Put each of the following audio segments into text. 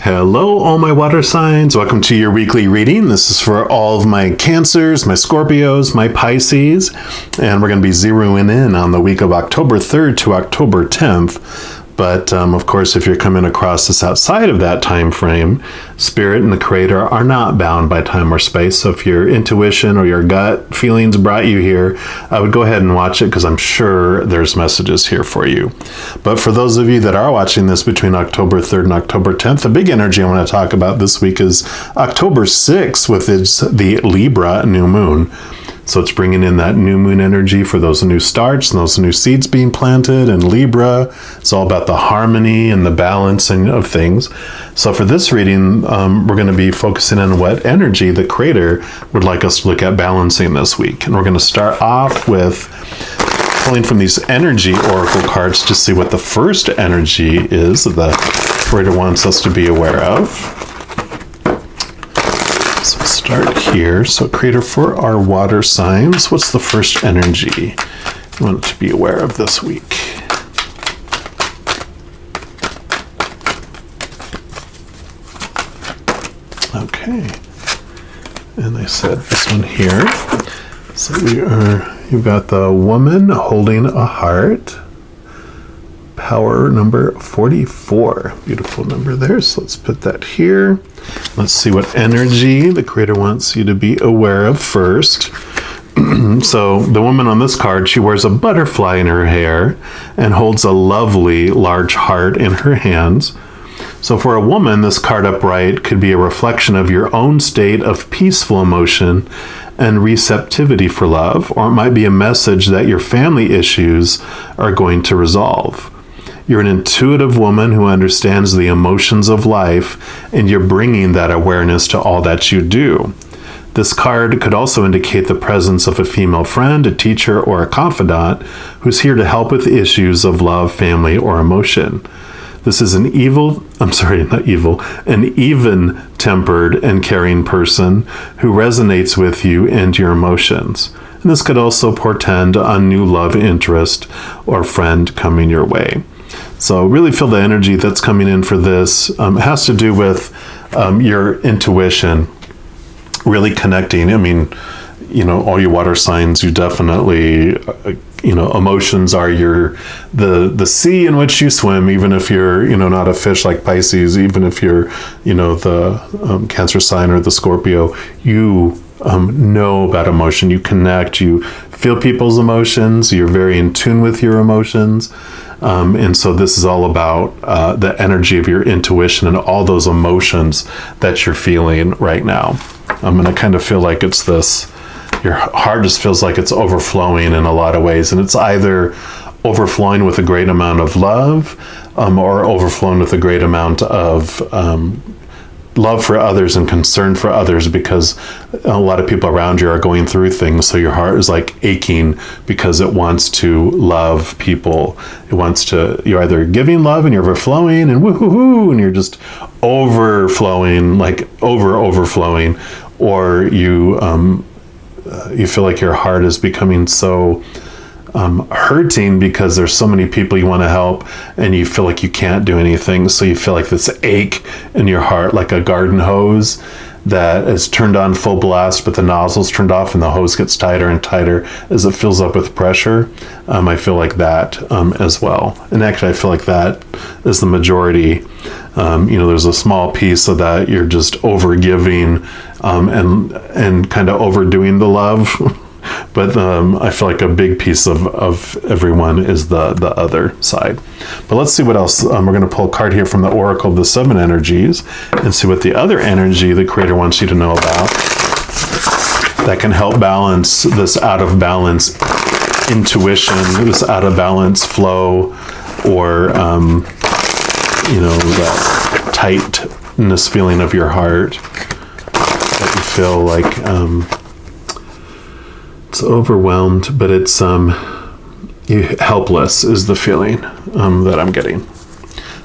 Hello, all my water signs. Welcome to your weekly reading. This is for all of my Cancers, my Scorpios, my Pisces, and we're going to be zeroing in on the week of October 3rd to October 10th. But of course, if you're coming across this outside of that time frame, Spirit and the Creator are not bound by time or space. So if your intuition or your gut feelings brought you here, I would go ahead and watch it because I'm sure there's messages here for you. But for those of you that are watching this between October 3rd and October 10th, the big energy I want to talk about this week is October 6th with the Libra new moon. So it's bringing in that new moon energy for those new starts and those new seeds being planted. And Libra, it's all about the harmony and the balancing of things. So for this reading, we're going to be focusing on what energy the Creator would like us to look at balancing this week. And we're going to start off with pulling from these energy oracle cards to see what the first energy is that the Creator wants us to be aware of. So start here. So Creator, for our water signs, what's the first energy you want to be aware of this week? Okay. And I said this one here. So you've got the woman holding a heart. Power number 44. Beautiful number there. So let's put that here. Let's see what energy the Creator wants you to be aware of first. So the woman on this card, she wears a butterfly in her hair and holds a lovely large heart in her hands. So for a woman, this card upright could be a reflection of your own state of peaceful emotion and receptivity for love, or it might be a message that your family issues are going to resolve. You're an intuitive woman who understands the emotions of life, and you're bringing that awareness to all that you do. This card could also indicate the presence of a female friend, a teacher, or a confidant who's here to help with issues of love, family, or emotion. This is an even-tempered and caring person who resonates with you and your emotions. And this could also portend a new love interest or friend coming your way. So really feel the energy that's coming in for this. It has to do with your intuition, really connecting. I mean, all your water signs, you definitely, emotions are the sea in which you swim, even if you're, not a fish like Pisces, even if you're, the Cancer sign or the Scorpio, you know about emotion, you connect, you feel people's emotions, you're very in tune with your emotions. And so this is all about the energy of your intuition and all those emotions that you're feeling right now. I'm going to kind of feel like it's this, your heart just feels like it's overflowing in a lot of ways. And it's either overflowing with a great amount of love or overflowing with a great amount of love for others and concern for others, because a lot of people around you are going through things. So your heart is like aching because it wants to love people. You're either giving love and you're overflowing and woohoo, and you're just overflowing, like overflowing, or you feel like your heart is becoming so hurting because there's so many people you want to help and you feel like you can't do anything. So you feel like this ache in your heart, like a garden hose that is turned on full blast, but the nozzle's turned off and the hose gets tighter and tighter as it fills up with pressure. I feel like that as well. And actually, I feel like that is the majority. There's a small piece of that you're just over-giving and kind of overdoing the love. But I feel like a big piece of everyone is the other side. But let's see what else. We're going to pull a card here from the Oracle of the Seven Energies and see what the other energy the Creator wants you to know about that can help balance this out of balance intuition, this out of balance flow, or that tightness feeling of your heart that you feel like it's overwhelmed, but it's helpless is the feeling that I'm getting.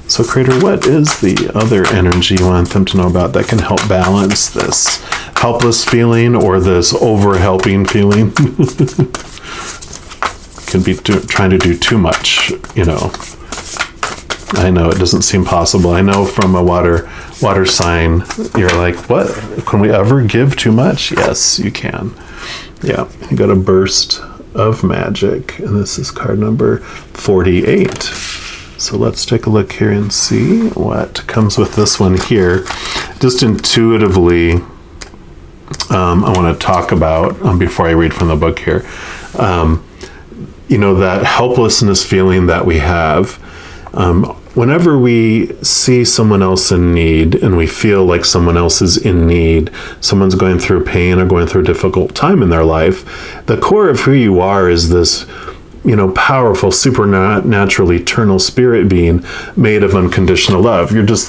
So Creator, what is the other energy you want them to know about that can help balance this helpless feeling or this over-helping feeling? Can be trying to do too much, I know it doesn't seem possible. I know from a water sign, you're like, what? Can we ever give too much? Yes, you can. Yeah, you got a burst of magic, and this is card number 48. So let's take a look here and see what comes with this one here. Just intuitively, I want to talk about, before I read from the book here, that helplessness feeling that we have. Whenever we see someone else in need and we feel like someone else is in need, someone's going through pain or going through a difficult time in their life, the core of who you are is this, powerful, supernatural, eternal spirit being made of unconditional love. You're just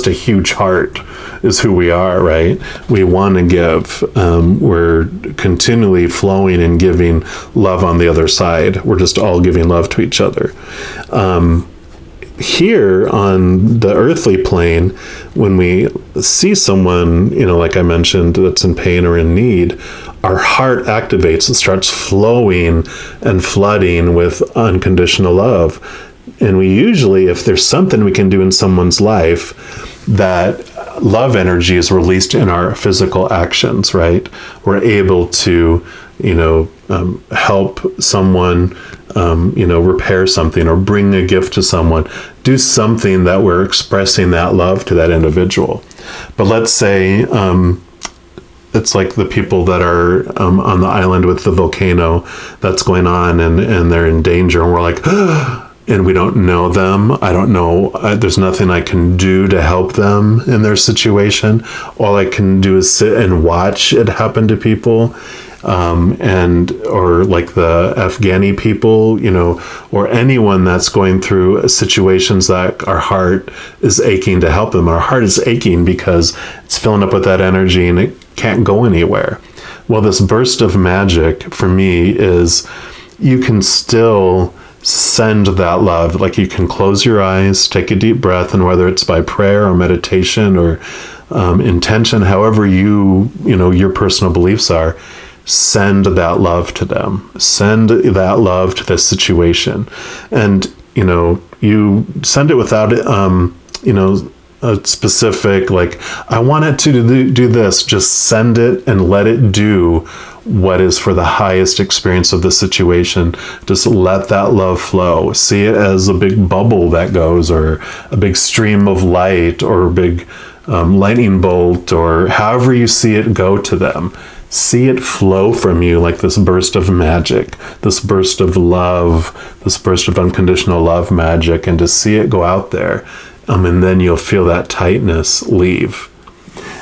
a huge heart is who we are, right? We want to give. We're continually flowing and giving love on the other side. We're just all giving love to each other. Here on the earthly plane, when we see someone, like I mentioned, that's in pain or in need, our heart activates and starts flowing and flooding with unconditional love. And we usually, if there's something we can do in someone's life, that love energy is released in our physical actions, right? We're able to, help someone, repair something or bring a gift to someone, do something that we're expressing that love to that individual. But let's say it's like the people that are on the island with the volcano that's going on and they're in danger, and we're like, and we don't know them. I don't know. There's nothing I can do to help them in their situation. All I can do is sit and watch it happen to people. Or like the Afghani people, or anyone that's going through situations that our heart is aching to help them. Our heart is aching because it's filling up with that energy and it can't go anywhere. Well, this burst of magic for me is you can still send that love. Like you can close your eyes, take a deep breath, and whether it's by prayer or meditation or intention, however your personal beliefs are, send that love to them. Send that love to the situation. And, you send it without, a specific, like, I want it to do this. Just send it and let it do what is for the highest experience of the situation. Just let that love flow. See it as a big bubble that goes, or a big stream of light, or a big lightning bolt, or however you see it go to them. See it flow from you like this burst of magic, this burst of love, this burst of unconditional love magic, and to see it go out there. And then you'll feel that tightness leave.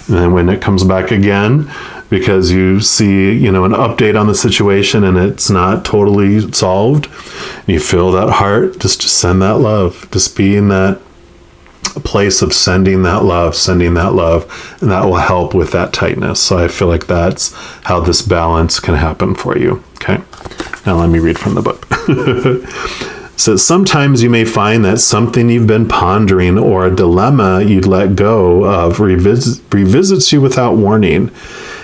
And then when it comes back again, because you see, an update on the situation and it's not totally solved, you feel that heart, just send that love. Just be in that place of sending that love, and that will help with that tightness. So I feel like that's how this balance can happen for you. Okay. Now let me read from the book. So sometimes you may find that something you've been pondering or a dilemma you'd let go of revisits you without warning.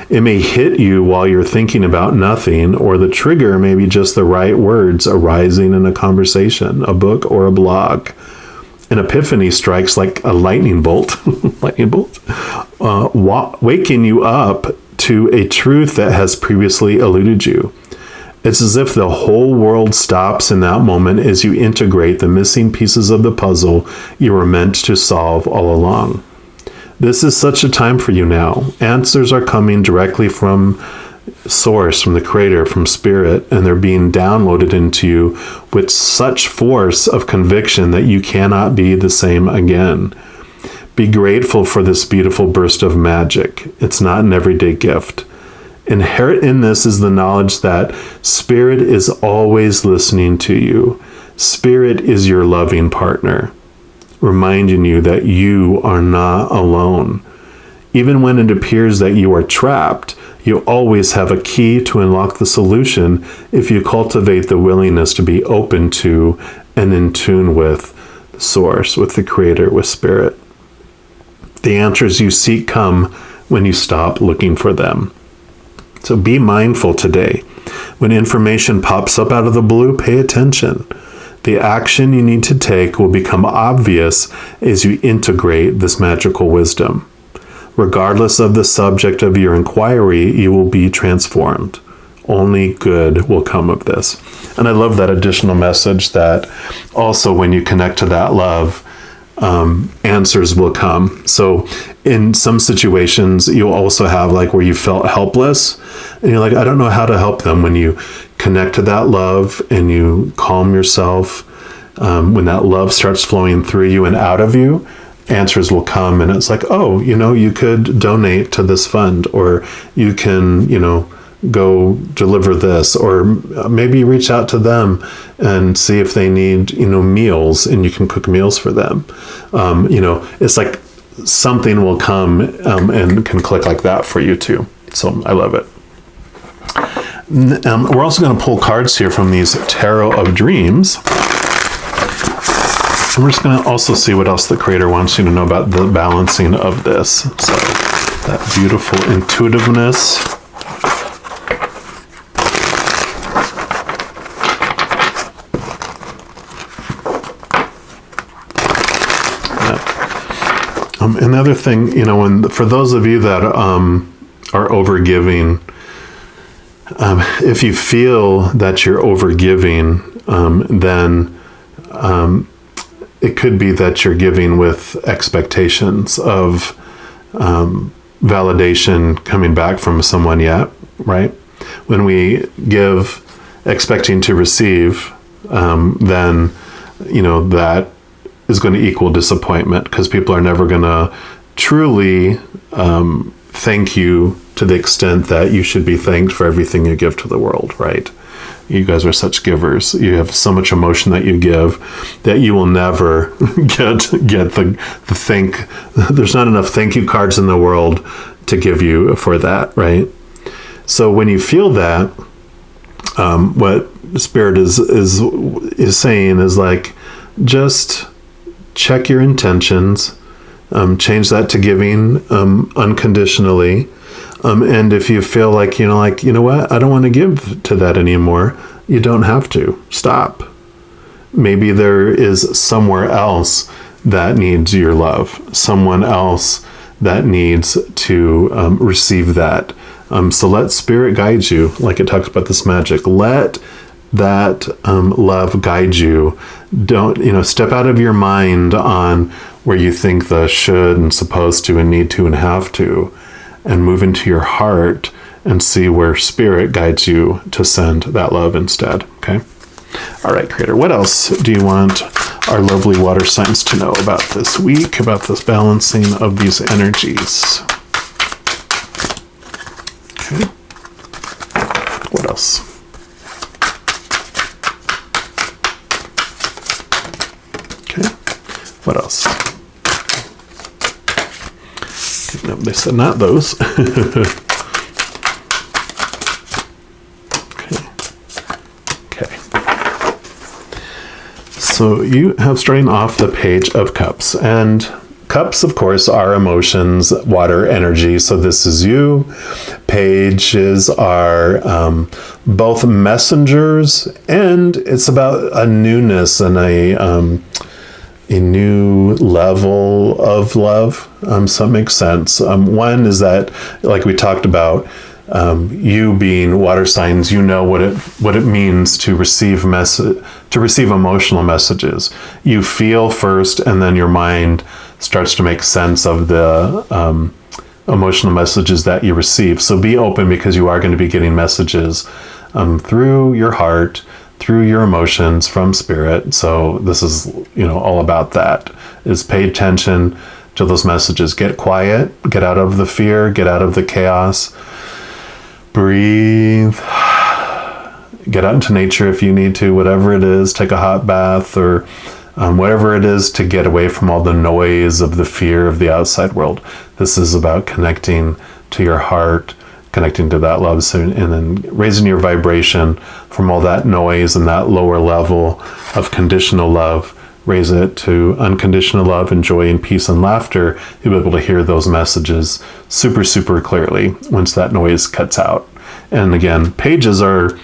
It may hit you while you're thinking about nothing, or the trigger may be just the right words arising in a conversation, a book, or a blog. An epiphany strikes like a lightning bolt, waking you up to a truth that has previously eluded you. It's as if the whole world stops in that moment as you integrate the missing pieces of the puzzle you were meant to solve all along. This is such a time for you now. Answers are coming directly from Source, from the Creator, from Spirit, and they're being downloaded into you with such force of conviction that you cannot be the same again. Be grateful for this beautiful burst of magic. It's not an everyday gift. Inherent in this is the knowledge that Spirit is always listening to you. Spirit is your loving partner, reminding you that you are not alone. Even when it appears that you are trapped, you always have a key to unlock the solution if you cultivate the willingness to be open to and in tune with the Source, with the Creator, with Spirit. The answers you seek come when you stop looking for them. So be mindful today. When information pops up out of the blue, pay attention. The action you need to take will become obvious as you integrate this magical wisdom. Regardless of the subject of your inquiry, you will be transformed. Only good will come of this. And I love that additional message that also when you connect to that love, answers will come. So in some situations, you'll also have like where you felt helpless and you're like, I don't know how to help them. When you connect to that love and you calm yourself, when that love starts flowing through you and out of you, answers will come. And it's like, oh, you could donate to this fund, or you can, go deliver this, or maybe reach out to them and see if they need, meals, and you can cook meals for them. It's like something will come and can click like that for you too. So I love it. We're also going to pull cards here from these Tarot of Dreams. And we're just going to also see what else the Creator wants you to know about the balancing of this. So that beautiful intuitiveness. Another thing, for those of you that are overgiving, if you feel that you're overgiving, then it could be that you're giving with expectations of validation coming back from someone yet, right? When we give expecting to receive, then, that is going to equal disappointment, because people are never going to truly thank you to the extent that you should be thanked for everything you give to the world, right? You guys are such givers. You have so much emotion that you give that you will never get the thank. There's not enough thank you cards in the world to give you for that, right? So when you feel that, what Spirit is saying is like, just check your intentions, change that to giving unconditionally. And if you feel like, you know what, I don't want to give to that anymore, you don't have to. Stop. Maybe there is somewhere else that needs your love, someone else that needs to receive that. So let Spirit guide you, like it talks about this magic. Let that love guide you. Don't, step out of your mind on where you think the should and supposed to and need to and have to, and move into your heart and see where Spirit guides you to send that love instead. Okay. All right, Creator, what else do you want our lovely water signs to know about this week, about this balancing of these energies? Okay. What else? Okay. What else? Okay, no, they said not those. So you have starting off the Page of Cups, and cups, of course, are emotions, water, energy. So this is you. Pages are both messengers, and it's about a newness and a new level of love. So it makes sense. One is that, like we talked about, you being water signs, you know what it means to receive emotional messages. You feel first, and then your mind starts to make sense of the emotional messages that you receive. So be open, because you are going to be getting messages through your heart, through your emotions from Spirit. So this is, all about that, is pay attention to those messages. Get quiet, get out of the fear, get out of the chaos. Breathe, get out into nature if you need to, whatever it is, take a hot bath, or whatever it is to get away from all the noise of the fear of the outside world. This is about connecting to your heart, connecting to that love, and then raising your vibration from all that noise and that lower level of conditional love. Raise it to unconditional love and joy and peace and laughter. You'll be able to hear those messages super, super clearly once that noise cuts out. And again, pages are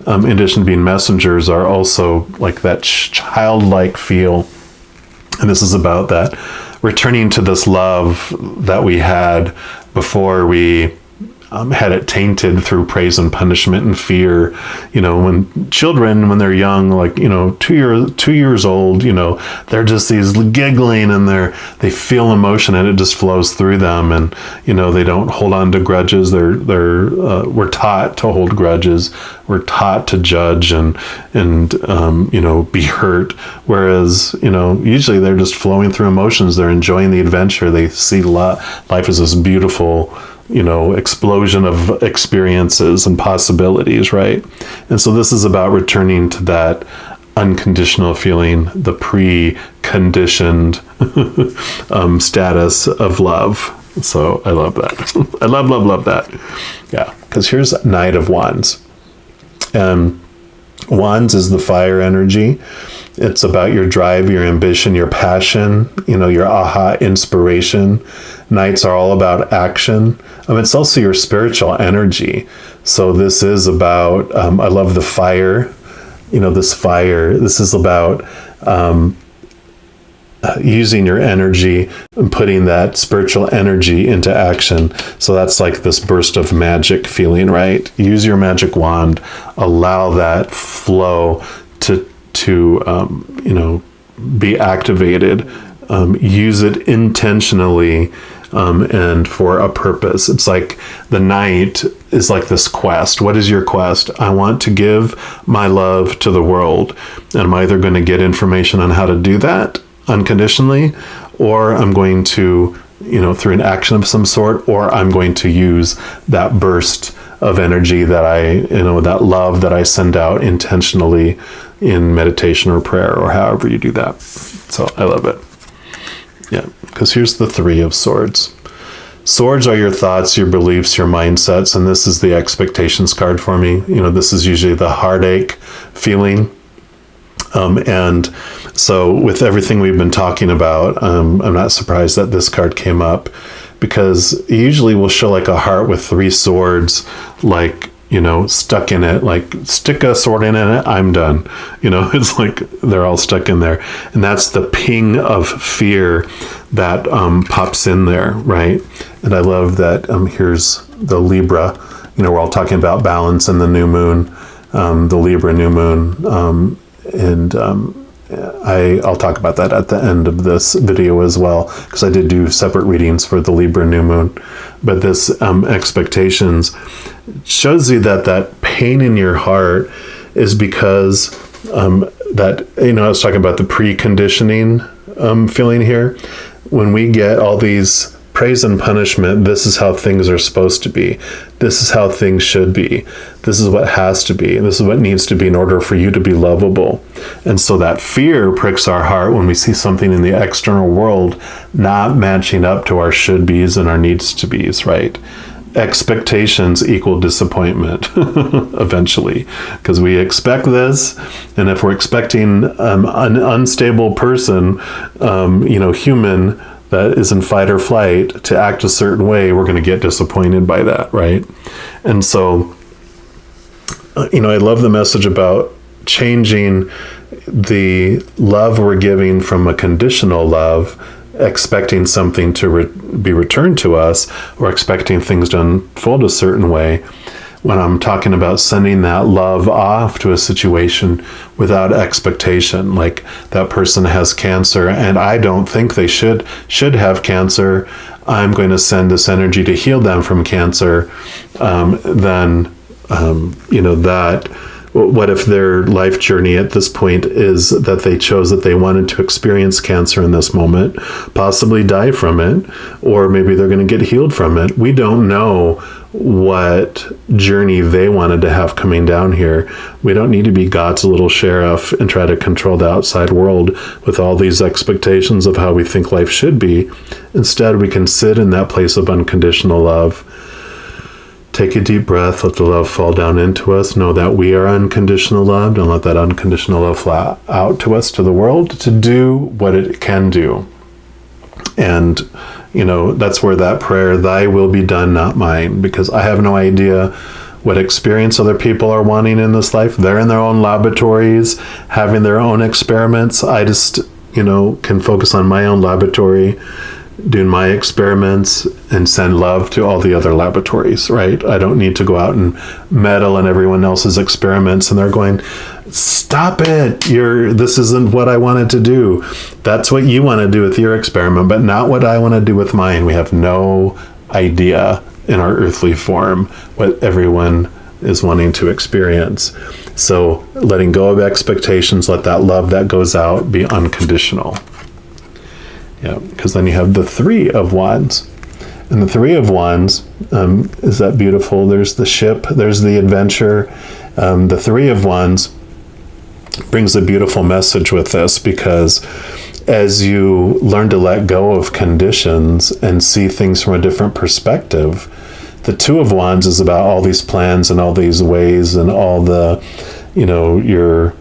in addition to being messengers, are also like that childlike feel. And this is about that returning to this love that we had before we had it tainted through praise and punishment and fear. When children, when they're young, like 2 years old, they're just these giggling, and they feel emotion, and it just flows through them, and they don't hold on to grudges. We're taught to hold grudges. We're taught to judge and be hurt. Whereas usually they're just flowing through emotions. They're enjoying the adventure. They see life as this beautiful explosion of experiences and possibilities, right? And so this is about returning to that unconditional feeling, the pre-conditioned status of love. So I love that. I love that. Yeah, because here's Knight of Wands. Wands is the fire energy. It's about your drive, your ambition, your passion, your aha inspiration. Knights are all about action. It's also your spiritual energy. So this is about, I love the fire, this fire. This is about using your energy and putting that spiritual energy into action. So that's like this burst of magic feeling, right? Use your magic wand, allow that flow to be activated. Use it intentionally and for a purpose. It's like the knight is like this quest. What is your quest? I want to give my love to the world. And I'm either going to get information on how to do that unconditionally, or I'm going to, through an action of some sort, or I'm going to use that burst of energy that that love that I send out intentionally in meditation or prayer, or however you do that. So I love it. Yeah, because here's the Three of Swords. Swords are your thoughts, your beliefs, your mindsets, and this is the expectations card for me. This is usually the heartache feeling. And so with everything we've been talking about, I'm not surprised that this card came up, because usually we'll show like a heart with three swords, like, stuck in it, like stick a sword in it, I'm done. It's like they're all stuck in there. And that's the ping of fear that pops in there, right? And I love that here's the Libra. We're all talking about balance and the new moon, the Libra new moon. I'll talk about that at the end of this video as well, because I did do separate readings for the Libra new moon. But this expectations shows you that pain in your heart is because that, I was talking about the preconditioning feeling here. When we get all these praise and punishment, this is how things are supposed to be. This is how things should be. This is what has to be. This is what needs to be in order for you to be lovable. And so that fear pricks our heart when we see something in the external world not matching up to our should be's and our needs to be's, right? Expectations equal disappointment eventually, because we expect this, and if we're expecting an unstable person, human, that is in fight or flight to act a certain way, we're going to get disappointed by that, right? And so, I love the message about changing the love we're giving from a conditional love, expecting something to be returned to us, or expecting things to unfold a certain way. When I'm talking about sending that love off to a situation without expectation, like that person has cancer and I don't think they should have cancer, I'm going to send this energy to heal them from cancer, what if their life journey at this point is that they chose that they wanted to experience cancer in this moment, possibly die from it, or maybe they're going to get healed from it. We don't know what journey they wanted to have coming down here. We don't need to be God's little sheriff and try to control the outside world with all these expectations of how we think life should be. Instead, we can sit in that place of unconditional love. Take a deep breath, let the love fall down into us, know that we are unconditional loved, and let that unconditional love flow out to us, to the world, to do what it can do. And, that's where that prayer, thy will be done, not mine, because I have no idea what experience other people are wanting in this life. They're in their own laboratories, having their own experiments. I just, can focus on my own laboratory, doing my experiments, and send love to all the other laboratories, right? I don't need to go out and meddle in everyone else's experiments, and they're going, stop it, this isn't what I wanted to do. That's what you want to do with your experiment, but not what I want to do with mine. We have no idea in our earthly form what everyone is wanting to experience. So letting go of expectations, let that love that goes out be unconditional. Yeah, because then you have the Three of Wands. And the Three of Wands is that beautiful. There's the ship, there's the adventure. The Three of Wands brings a beautiful message with this, because as you learn to let go of conditions and see things from a different perspective, the Two of Wands is about all these plans and all these ways and all the, your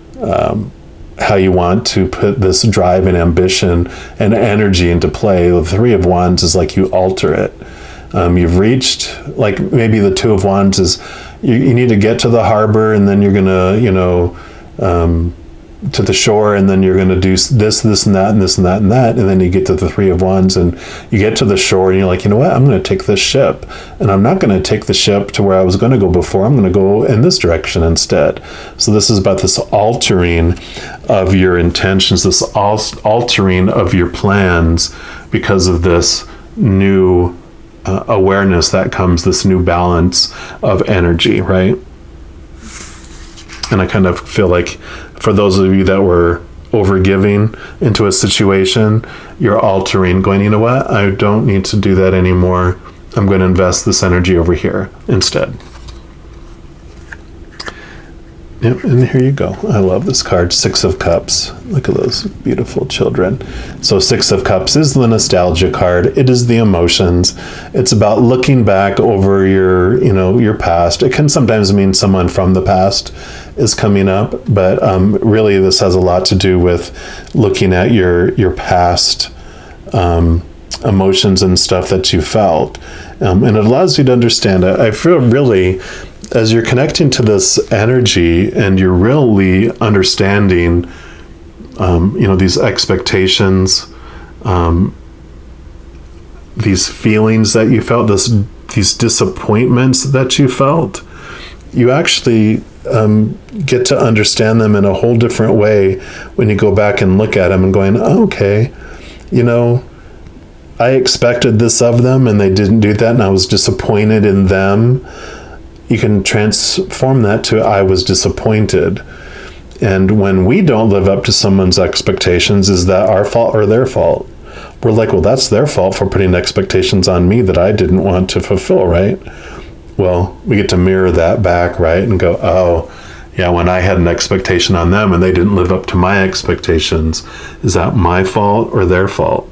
how you want to put this drive and ambition and energy into play. The Three of Wands is like you alter it. You've reached, like maybe the Two of Wands is you need to get to the harbor, and then you're gonna, to the shore, and then you're gonna do this and that and this and that and that, and then you get to the Three of Wands, and you get to the shore, and you're like, you know what? I'm gonna take this ship, and I'm not gonna take the ship to where I was gonna go before. I'm gonna go in this direction instead. So this is about this altering of your intentions, this altering of your plans because of this new awareness that comes, this new balance of energy, right? And I kind of feel like for those of you that were overgiving into a situation, you're altering, going, you know what? I don't need to do that anymore. I'm going to invest this energy over here instead. Yep, and here you go. I love this card, Six of Cups. Look at those beautiful children. So Six of Cups is the nostalgia card. It is the emotions. It's about looking back over your past. It can sometimes mean someone from the past is coming up, but really this has a lot to do with looking at your past emotions and stuff that you felt. And it allows you to understand. I feel really, as you're connecting to this energy and you're really understanding, these expectations, these feelings that you felt, these disappointments that you felt, you actually get to understand them in a whole different way when you go back and look at them and going, oh, okay, I expected this of them and they didn't do that, and I was disappointed in them. You can transform that to I was disappointed. And when we don't live up to someone's expectations, is that our fault or their fault? We're like, well, that's their fault for putting expectations on me that I didn't want to fulfill, right? Well, we get to mirror that back, right? And go, oh, yeah, when I had an expectation on them and they didn't live up to my expectations, is that my fault or their fault?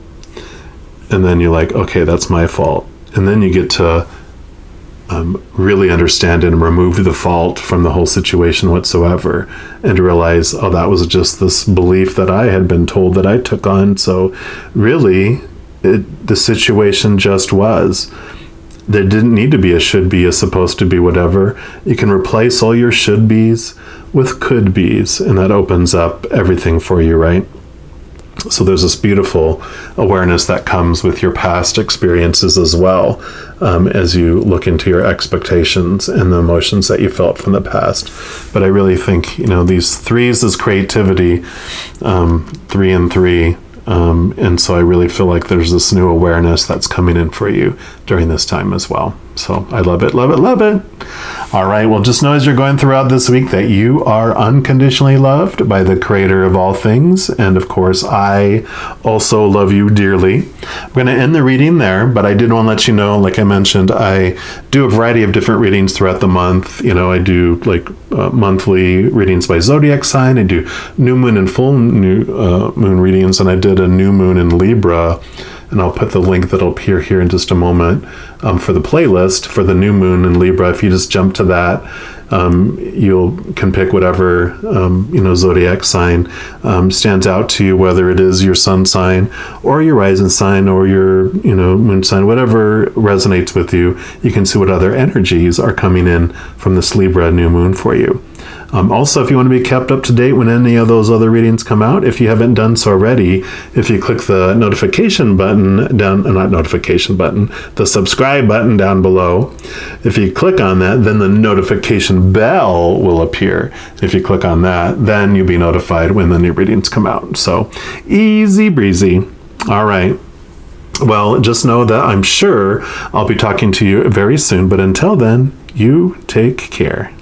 And then you're like, okay, that's my fault. And then you get to really understand and remove the fault from the whole situation whatsoever, and realize, oh, that was just this belief that I had been told that I took on. So really, the situation just was. There didn't need to be a should be, a supposed to be, whatever. You can replace all your should be's with could be's, and that opens up everything for you, right? So there's this beautiful awareness that comes with your past experiences as well, as you look into your expectations and the emotions that you felt from the past. But I really think, these threes is creativity, 3 and 3. And so I really feel like there's this new awareness that's coming in for you during this time as well. So I love it, love it, love it. All right, well, just know as you're going throughout this week that you are unconditionally loved by the creator of all things. And of course, I also love you dearly. I'm going to end the reading there, but I did want to let you know, like I mentioned, I do a variety of different readings throughout the month. I do monthly readings by zodiac sign. I do new moon and full moon readings, and I did a new moon in Libra and I'll put the link that'll appear here in just a moment for the playlist for the new moon in Libra. If you just jump to that, you can pick whatever zodiac sign stands out to you, whether it is your sun sign or your rising sign or your moon sign, whatever resonates with you. You can see what other energies are coming in from this Libra new moon for you. Also, if you want to be kept up to date when any of those other readings come out, if you haven't done so already, if you click the notification button down, not notification button, the subscribe button down below, if you click on that, then the notification bell will appear. If you click on that, then you'll be notified when the new readings come out. So easy breezy. All right. Well, just know that I'm sure I'll be talking to you very soon, but until then, you take care.